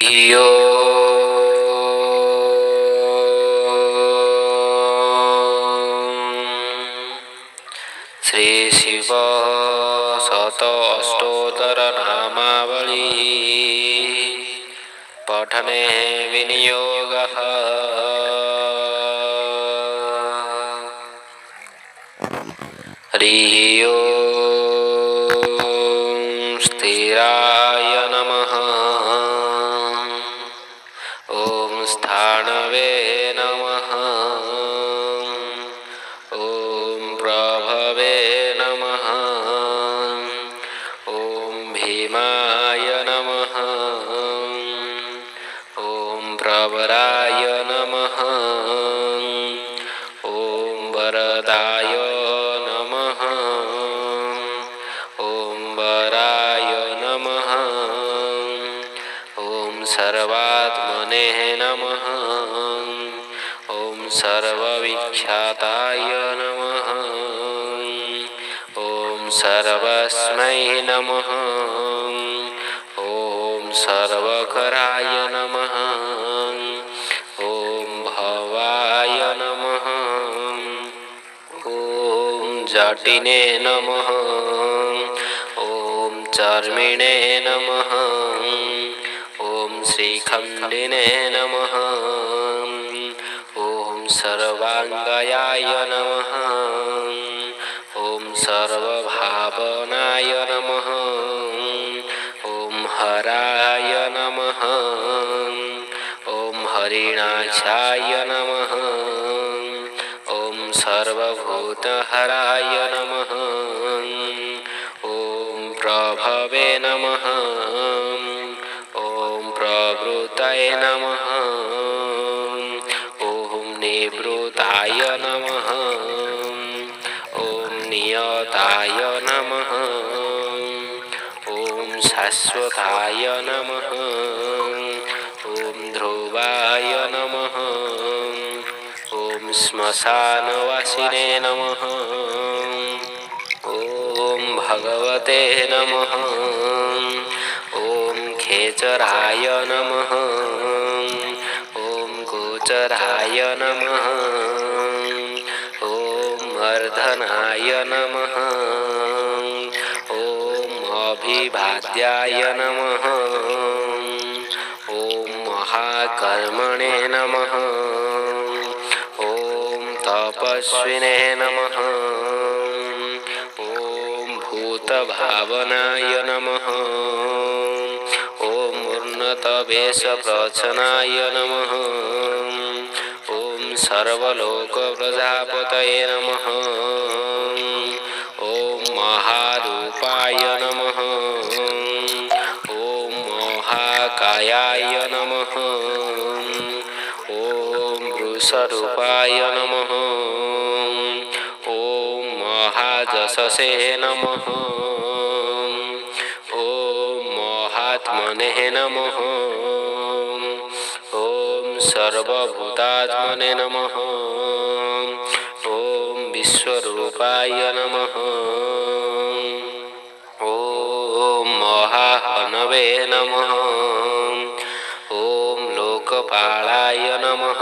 यो श्री शिव शत अष्टोत्तर नामावली पठने विनियोगः। हरिः ओम् स्थिराय नमः। ओम स्थाणवे नमः। ओम प्रभवे नमः। ओम भीमाय नमः। ओम प्रवराय नमः। ओम वरदाय नमः। ओम वराय नमः। ओम सर्वात्मने नमः। ओम सर्वविख्याताय नमः। ओम सर्वस्मै नमः। ओम सर्वकराय नमः। ओम भवाय नमः। ओम जटिने नमः। ओम चर्मिणे नमः। ओम श्रीखंडिने नमः। ओम सर्वांगाय नमः। ओम सर्वभावनाय नमः। ओम हराय नमः। ओम हरिणाक्षाय नमः। ओम सर्वभूतहराय नमः। ओम प्रभवे नमः। ओम प्रवृताय नमः। ओम निवृताय नमः। ओम नियताय नमः। ओम शाश्वताय नमः। ओम ध्रुवाय नमः। ओम श्मशानवासिने नमः। ओम भगवते नमः। ओम खेचराय नमः। ओम गोचराय नमः। ओम अर्धनाय नमः। ओम अभिवाद्याय नमः। ओम महाकर्मणे नमः। ओम तपस्विने नमः। ओम भूतभावनाय नमः। ओम उन्नतवेशप्रच्छनाय नमः। ओम सर्वलोकप्रजापतये नमः। ओम महारूपाय नमः। ओम महाकायाय नमः। ओम वृषरूपाय नमः। ओम महाजशसे नमः। ओम महात्मने नमः। ओम सर्वभूतात्मने नमः। ओम विश्वरूपाय नमः। ओम महाहनवे नमः। ओम लोकपालाय नमः।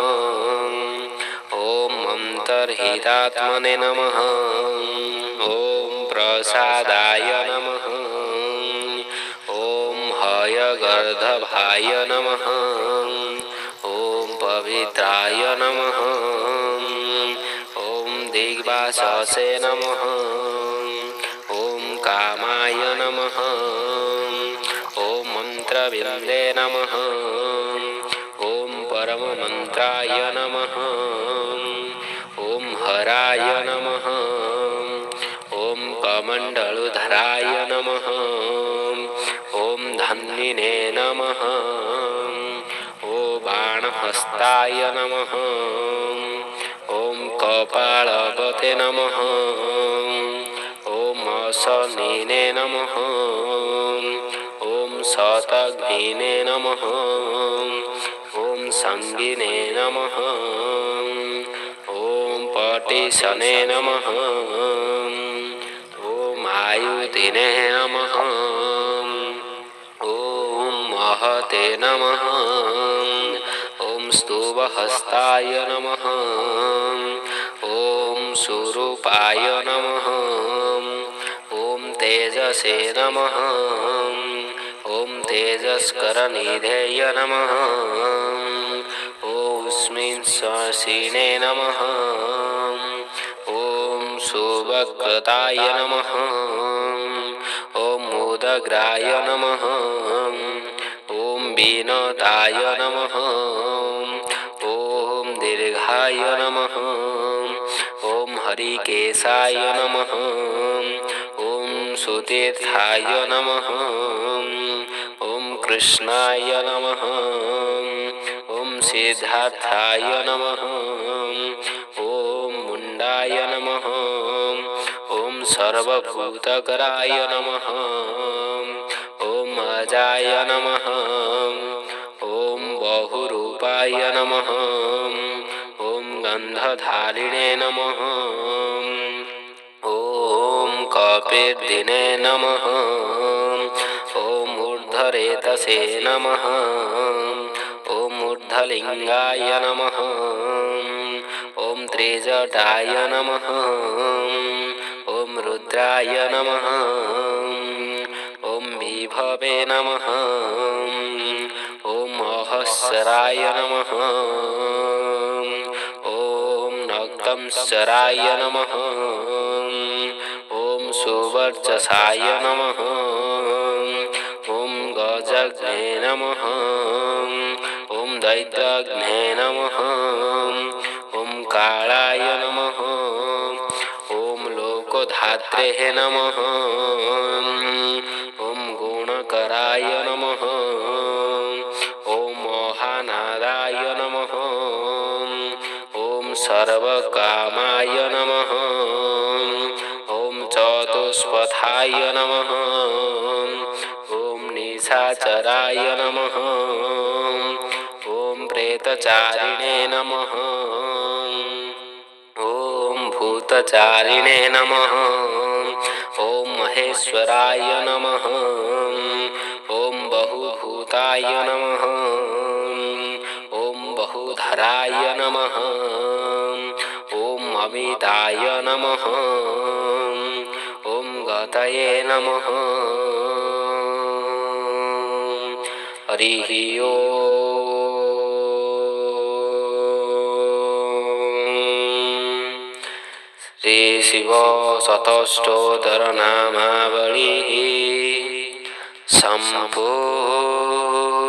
ओम अंतर्हितात्मने नमः। ओम प्रसादाय नमः। ओम हयगर्धभाय नमः। ओम पवित्राय नमः। ओम दिग्वाससे नमः। ओम कामाय नमः। ओम मंत्रविंदे नमः। ओम परममंत्राय नमः। ओम हराय नमः। ओम कमंडलुधराय नमः। ओम धन्विने नमः। ओम बाणहस्ताय नमः। ओम कपालपते नमः। ओम शनिने नमः। ओम शतघ्ने नमः। ओम संगिने नमः। ओम पटिशने नमः। ओम आयुधिने नमः। ओम महते नमः। ॐ स्तुवहस्ताय नमः। ॐ स्वरूपाय नमः। ॐ तेजसे नमः। ॐ तेजस्करनिधेय नमः। ॐ स्वासिने नमः। ॐ सुवक्रताय नमः। ॐ मोदग्राय नमः। ॐ विनताय नमः। ॐ दीर्घाय नमः। ॐ हरिकेशाय नमः। ॐ सुतीर्थाय नमः। ॐ कृष्णाय नमः। ॐ सिद्धार्थाय नमः। ॐ मुण्डाय नमः। ॐ सर्वभूतकराय नमः। ॐ अजाय नमः। ॐ बहुरूपाय नमः। ॐ गन्धधारिणे नमः। ॐ कपिर्दिने नमः। ॐ ऊर्ध्वरेतसे नमः। ॐ ऊर्ध्वलिङ्गाय नमः। ॐ त्रिजटाय नमः। ॐ रुद्राय नमः। ॐ विभवे नमः। ॐ महस्सराय नमः। ॐ नक्तंसराय नमः। ॐ सुवर्चसाय नमः। ॐ गजग्ने नमः। ॐ दैत्यग्ने नमः। ॐ कालाय नमः। ॐ लोकधात्रे नमः। ॐ गुणकराय नमः। ॐ महानादाय नमः। ॐ सर्वकामाय नमः। ॐ चतुष्पथाय नमः। ॐ निशाचराय नमः। ॐ प्रेतचारिणे नमः। ॐ भूतचारिणे नमः। ॐ महेश्वराय नमः। ॐ बहुभूताय नमः। ॐ बहुधराय नमः। ॐ अमिताय नमः। ॐ गतये नमः। हरिः ओम्। श्री शिव शतष्टोत्तरनामावली संपूर्णम्।